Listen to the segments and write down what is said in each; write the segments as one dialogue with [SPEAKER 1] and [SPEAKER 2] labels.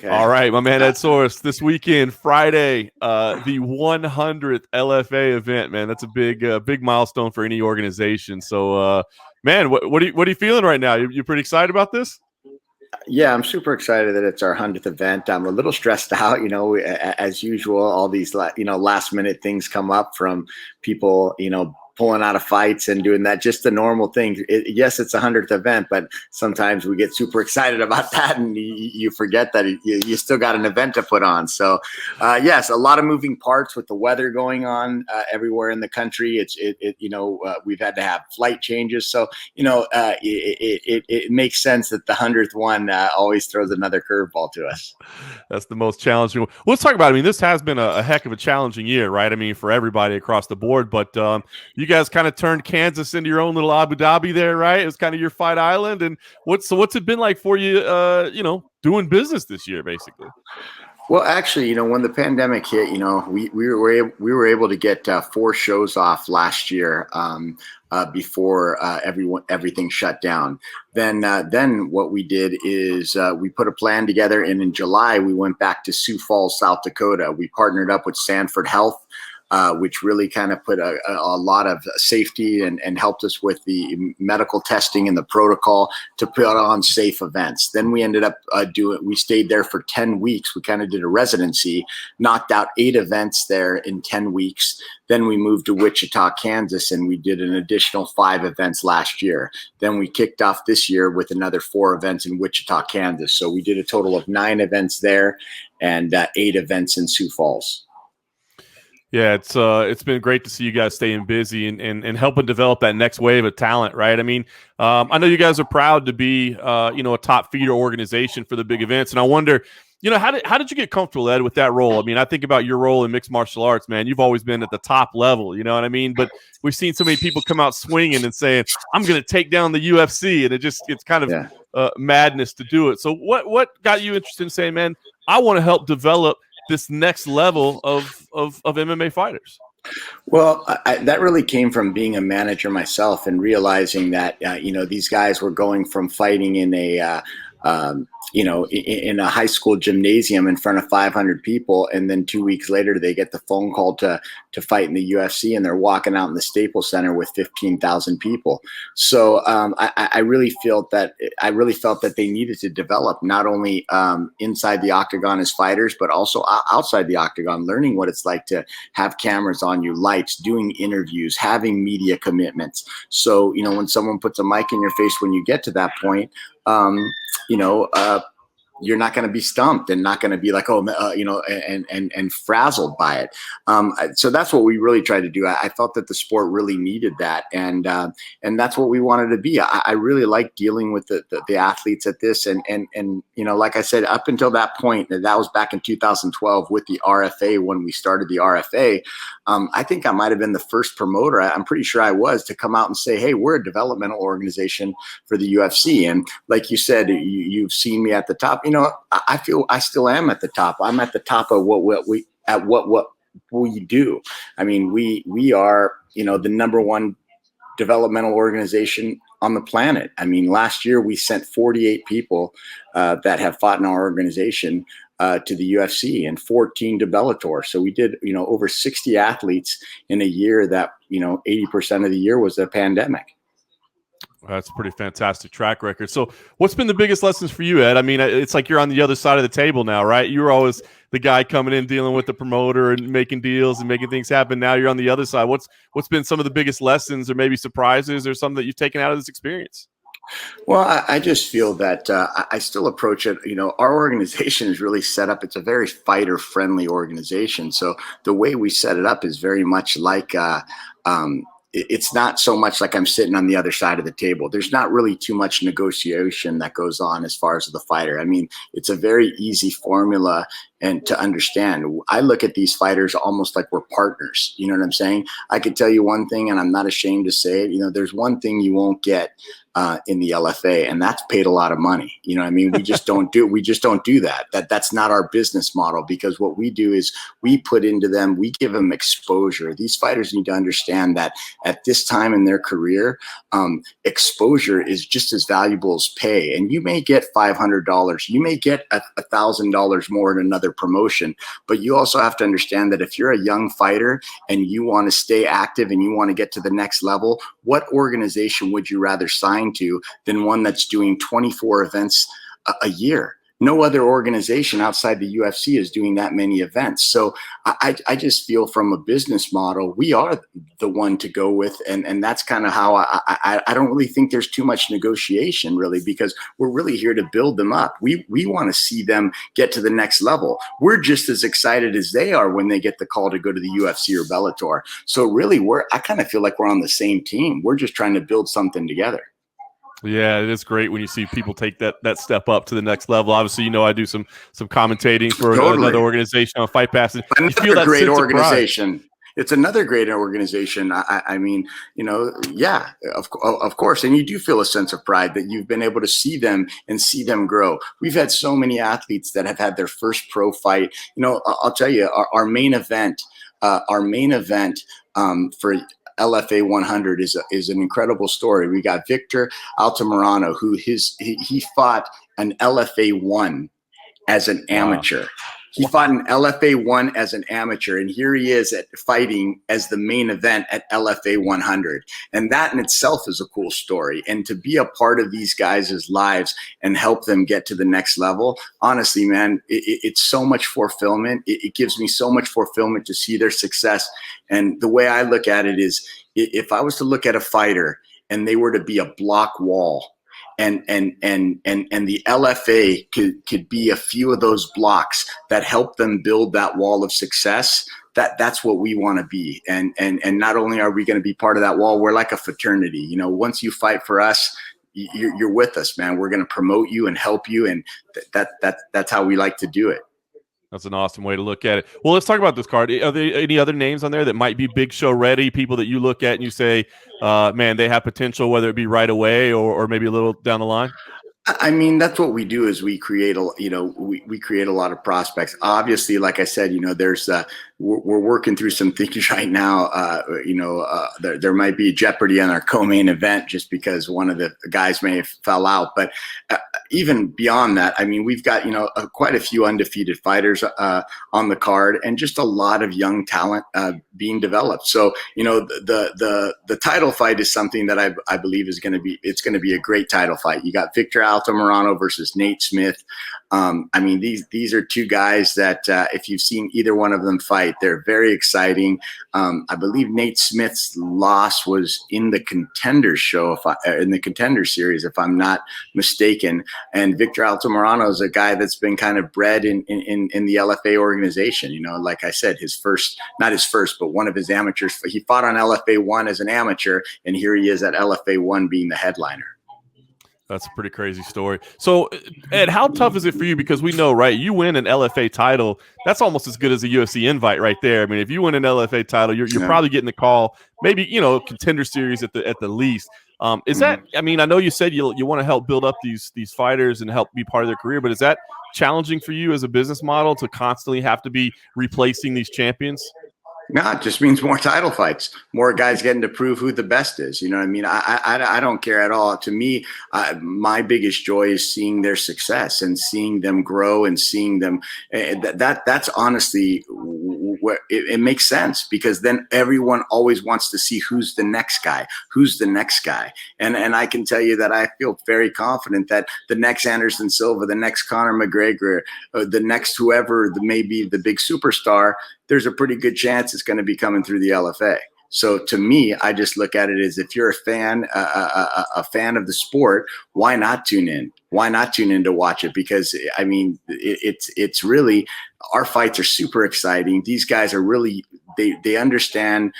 [SPEAKER 1] All right, my man Ed Soares, this weekend, Friday, the 100th LFA event, man. That's a big milestone for any organization. So, man, what are you feeling right now? You pretty excited about this?
[SPEAKER 2] Yeah, I'm super excited that it's our 100th event. I'm a little stressed out, as usual. All these, last minute things come up from people, pulling out of fights and doing that, just the normal thing. Yes, it's a 100th event, but sometimes we get super excited about that and you forget that you still got an event to put on. So yes, a lot of moving parts with the weather going on everywhere in the country. We've had to have flight changes. So, it makes sense that the 100th one always throws another curveball to us.
[SPEAKER 1] That's the most challenging one. Well, let's talk about it. I mean, this has been a heck of a challenging year, right? I mean, for everybody across the board, but you guys kind of turned Kansas into your own little Abu Dhabi there, right? It was kind of your fight island. And what's it been like for you, doing business this year, basically?
[SPEAKER 2] Well, actually, when the pandemic hit, we were able to get 4 shows off last year before everything shut down. Then what we did is we put a plan together, and in July we went back to Sioux Falls, South Dakota. We partnered up with Sanford Health, which really kind of put a lot of safety and helped us with the medical testing and the protocol to put on safe events. Then we ended up we stayed there for 10 weeks. We kind of did a residency, knocked out 8 events there in 10 weeks. Then we moved to Wichita, Kansas, and we did an additional 5 events last year. Then we kicked off this year with another 4 events in Wichita, Kansas. So we did a total of 9 events there and 8 events in Sioux Falls.
[SPEAKER 1] Yeah, it's been great to see you guys staying busy and helping develop that next wave of talent, right? I mean, I know you guys are proud to be, a top feeder organization for the big events, and I wonder, how did you get comfortable, Ed, with that role? I mean, I think about your role in mixed martial arts, man. You've always been at the top level, you know what I mean? But we've seen so many people come out swinging and saying, "I'm going to take down the UFC," and it's kind of madness to do it. So, what got you interested in saying, "Man, I want to help develop this next level of MMA fighters"?
[SPEAKER 2] Well, that really came from being a manager myself and realizing that, these guys were going from fighting in in a high school gymnasium in front of 500 people. And then 2 weeks later, they get the phone call to fight in the UFC, and they're walking out in the Staples Center with 15,000 people. So I really felt that they needed to develop not only inside the octagon as fighters, but also outside the octagon, learning what it's like to have cameras on you, lights, doing interviews, having media commitments. So, when someone puts a mic in your face, when you get to that point, you're not going to be stumped and not going to be like, and frazzled by it. So that's what we really tried to do. I felt that the sport really needed that. And that's what we wanted to be. I really like dealing with the athletes at this. And, like I said, up until that point, that was back in 2012 with the RFA, when we started the RFA. I think I might've been the first promoter. I'm pretty sure I was, to come out and say, "Hey, we're a developmental organization for the UFC." And like you said, you've seen me at the top. I feel I still am at the top. I'm at the top of what we do. I mean, we are, the #1 developmental organization on the planet. I mean, last year we sent 48 people that have fought in our organization to the UFC and 14 to Bellator. So we did, over 60 athletes in a year that, 80% of the year was a pandemic.
[SPEAKER 1] That's a pretty fantastic track record. So what's been the biggest lessons for you, Ed? I mean, it's like you're on the other side of the table now, right? You were always the guy coming in, dealing with the promoter and making deals and making things happen. Now you're on the other side. What's been some of the biggest lessons or maybe surprises or something that you've taken out of this experience?
[SPEAKER 2] Well, I just feel that I still approach it. Our organization is really set up. It's a very fighter-friendly organization. So the way we set it up is very much like it's not so much like I'm sitting on the other side of the table. There's not really too much negotiation that goes on as far as the fighter. I mean, it's a very easy formula and to understand. I look at these fighters almost like we're partners. You know what I'm saying? I could tell you one thing, and I'm not ashamed to say it. You know, there's one thing you won't get in the LFA, and that's paid a lot of money. You know what I mean? We just don't do that. That's not our business model, because what we do is we put into them, we give them exposure. These fighters need to understand that at this time in their career, exposure is just as valuable as pay. And you may get $500, you may get $1,000 more in another promotion, but you also have to understand that if you're a young fighter and you want to stay active and you want to get to the next level, what organization would you rather sign to than one that's doing 24 events a year? No other organization outside the UFC is doing that many events. So I just feel from a business model, we are the one to go with. And that's kind of how I don't really think there's too much negotiation, really, because we're really here to build them up. We want to see them get to the next level. We're just as excited as they are when they get the call to go to the UFC or Bellator. So really, I kind of feel like we're on the same team. We're just trying to build something together.
[SPEAKER 1] Yeah, it is great when you see people take that step up to the next level. Obviously, you know, I do some commentating for another organization on Fight Pass. And you feel that
[SPEAKER 2] great organization. It's another great organization. I mean, you know, yeah, of course. And you do feel a sense of pride that you've been able to see them and see them grow. We've had so many athletes that have had their first pro fight. You know, I'll tell you, our main event for LFA 100 is an incredible story. We got Victor Altamirano, who he fought an LFA 1 as an amateur. He fought an LFA 1 as an amateur, and here he is fighting as the main event at LFA 100. And that in itself is a cool story. And to be a part of these guys' lives and help them get to the next level, honestly, man, it's so much fulfillment. It gives me so much fulfillment to see their success. And the way I look at it is, if I was to look at a fighter and they were to be a block wall, and the LFA could be a few of those blocks that help them build that wall of success, that's what we want to be. And not only are we going to be part of that wall, we're like a fraternity. You know, once you fight for us, you're with us, man. We're going to promote you and help you, and that's how we like to do it.
[SPEAKER 1] That's an awesome way to look at it. Well, let's talk about this card. Are there any other names on there that might be big show ready, people that you look at and you say, man, they have potential, whether it be right away or maybe a little down the line?
[SPEAKER 2] I mean, that's what we do, is we create we create a lot of prospects. Obviously, like I said, you know, there's we're working through some things right now. There might be jeopardy on our co-main event just because one of the guys may have fell out. But even beyond that, I mean, we've got, you know, quite a few undefeated fighters on the card, and just a lot of young talent being developed. So, you know, the title fight is something that I believe is going to be a great title fight. You got Victor Altamirano versus Nate Smith. I mean, these are two guys that if you've seen either one of them fight, they're very exciting. I believe Nate Smith's loss was in the Contender show, in the Contender series, if I'm not mistaken. And Victor Altamirano is a guy that's been kind of bred in the LFA organization. You know, like I said, not his first, but one of his amateurs. He fought on LFA 1 as an amateur, and here he is at LFA 1 being the headliner.
[SPEAKER 1] That's a pretty crazy story. So, Ed, how tough is it for you? Because we know, right, you win an LFA title, that's almost as good as a UFC invite right there. I mean, if you win an LFA title, you're probably getting the call, maybe, you know, Contender series at the least. Is that, I mean, I know you said you want to help build up these fighters and help be part of their career, but is that challenging for you as a business model to constantly have to be replacing these champions?
[SPEAKER 2] No, it just means more title fights, more guys getting to prove who the best is. You know what I mean? I don't care at all. To me, my biggest joy is seeing their success and seeing them grow and seeing them. That's honestly where it makes sense, because then everyone always wants to see who's the next guy, And I can tell you that I feel very confident that the next Anderson Silva, the next Conor McGregor, the next whoever may be the big superstar, there's a pretty good chance it's going to be coming through the LFA. So to me, I just look at it as, if you're a fan of the sport, why not tune in? Why not tune in to watch it? Because I mean, it's really, our fights are super exciting. These guys are really, they understand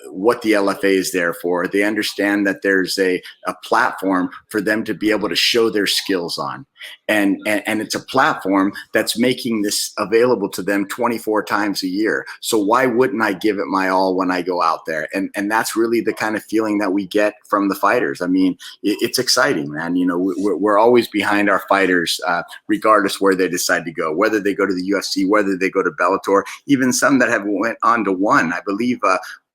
[SPEAKER 2] what the LFA is there for. They understand that there's a platform for them to be able to show their skills on. And it's a platform that's making this available to them 24 times a year. So why wouldn't I give it my all when I go out there? And that's really the kind of feeling that we get from the fighters. I mean, it's exciting, man. You know, we're always behind our fighters, regardless where they decide to go, whether they go to the UFC, whether they go to Bellator, even some that have went on to one. I believe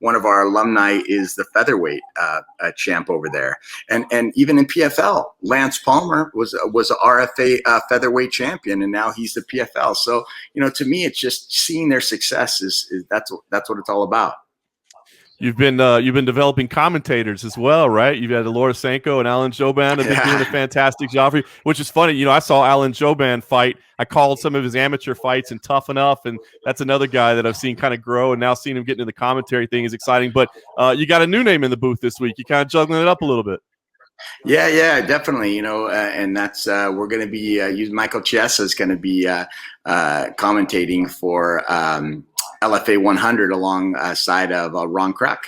[SPEAKER 2] one of our alumni is the featherweight champ over there, and even in PFL, Lance Palmer was a RFA featherweight champion, and now he's the PFL. So you know, to me, it's just seeing their success is that's what it's all about.
[SPEAKER 1] You've been developing commentators as well, right? You've had Laura Sanko and Alan Jouban have been doing a fantastic job for you, which is funny. You know, I saw Alan Jouban fight. I called some of his amateur fights in Tough Enough, and that's another guy that I've seen kind of grow, and now seeing him get into the commentary thing is exciting. But you got a new name in the booth this week. You kind of juggling it up a little bit.
[SPEAKER 2] Yeah, definitely. You know, and that's we're going to be using Michael Chiesa is going to be commentating for LFA 100 alongside of Ron Kruk.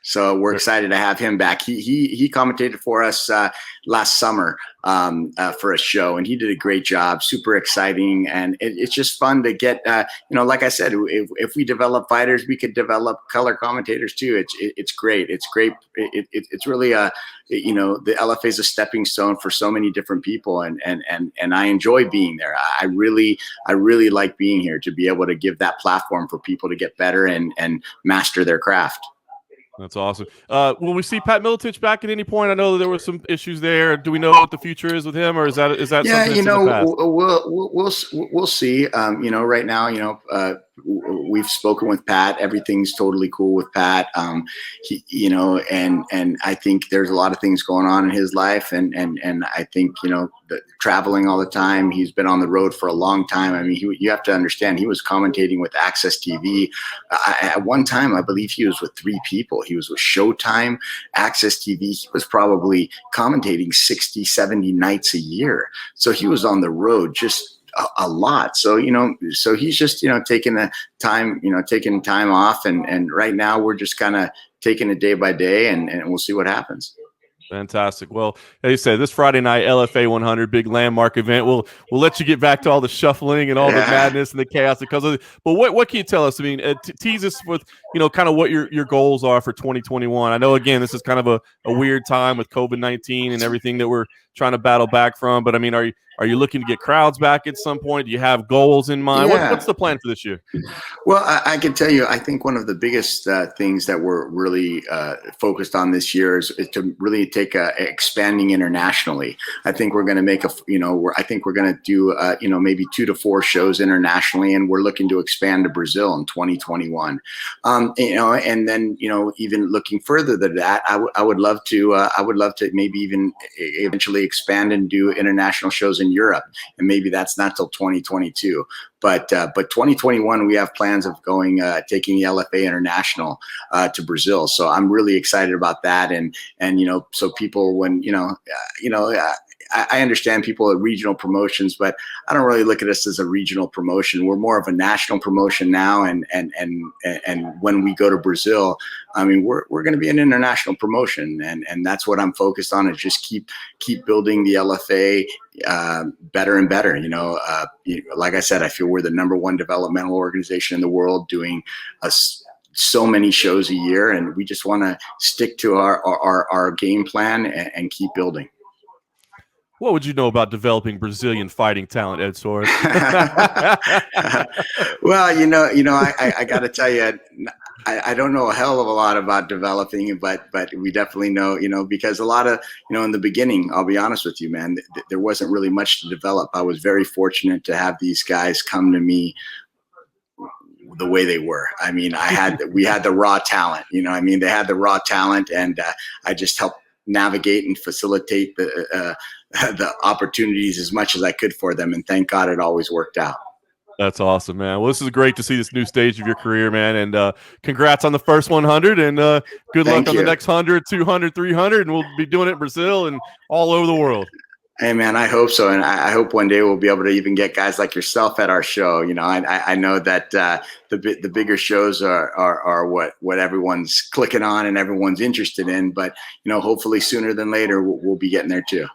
[SPEAKER 2] So we're excited to have him back. He commentated for us last summer for a show, and he did a great job. Super exciting, and it's just fun to get. You know, like I said, if we develop fighters, we could develop color commentators too. It's great. It's great. It's really you know, the LFA is a stepping stone for so many different people, and I enjoy being there. I really like being here to be able to give that platform for people to get better and master their craft.
[SPEAKER 1] That's awesome. Will we see Pat Miletich back at any point? I know that there were some issues there. Do we know what the future is with him, or is that
[SPEAKER 2] yeah?
[SPEAKER 1] Something
[SPEAKER 2] You know,
[SPEAKER 1] in the
[SPEAKER 2] past? We'll see. You know, right now, you know, we've spoken with Pat. Everything's totally cool with Pat. He, you know, and I think there's a lot of things going on in his life, and I think, you know, traveling all the time. He's been on the road for a long time. I mean, you have to understand, he was commentating with Access TV. At one time, I believe he was with 3 people. He was with Showtime, Access TV. He was probably commentating 60, 70 nights a year. So he was on the road just a lot. So, you know, so he's just, you know, taking time off. And right now we're just kind of taking it day by day, and we'll see what happens.
[SPEAKER 1] Fantastic. Well, as you said, this Friday night, LFA 100, big landmark event. We'll let you get back to all the shuffling and all the madness and the chaos because of it. But what can you tell us? I mean, tease us with, you know, kind of what your goals are for 2021. I know, again, this is kind of a weird time with COVID-19 and everything that we're trying to battle back from. But I mean, are you looking to get crowds back at some point? Do you have goals in mind?
[SPEAKER 2] Yeah.
[SPEAKER 1] What's the plan for this year?
[SPEAKER 2] Well, I can tell you, I think one of the biggest things that we're really focused on this year is to really take expanding internationally. I think we're going to make I think we're going to do, you know, maybe 2 to 4 shows internationally, and we're looking to expand to Brazil in 2021. You know, and then, you know, even looking further than that, I would love to maybe even eventually expand and do international shows in Europe, and maybe that's not till 2022. But 2021, we have plans of going, taking the LFA International to Brazil. So I'm really excited about that. And you know, so people, when I understand people at regional promotions, but I don't really look at us as a regional promotion. We're more of a national promotion now. And when we go to Brazil, I mean, we're going to be an international promotion, and that's what I'm focused on, is just keep building the LFA better and better. You know, like I said, I feel we're the #1 developmental organization in the world, doing so many shows a year, and we just want to stick to our game plan and keep building.
[SPEAKER 1] What would you know about developing Brazilian fighting talent, Ed Soares?
[SPEAKER 2] Well, you know, I got to tell you, I don't know a hell of a lot about developing, but we definitely know, you know, because a lot of, you know, in the beginning, I'll be honest with you, man, there wasn't really much to develop. I was very fortunate to have these guys come to me the way they were. I mean, we had the raw talent, you know, I mean, they had the raw talent, and I just helped navigate and facilitate the opportunities as much as I could for them. And thank God it always worked out.
[SPEAKER 1] That's awesome, man. Well, this is great to see this new stage of your career, man. And congrats on the first 100, and good luck on the next 100, 200, 300. And we'll be doing it in Brazil and all over the world.
[SPEAKER 2] Hey man, I hope so, and I hope one day we'll be able to even get guys like yourself at our show. You know, I know that the bigger shows are what everyone's clicking on and everyone's interested in, but you know, hopefully sooner than later we'll be getting there too.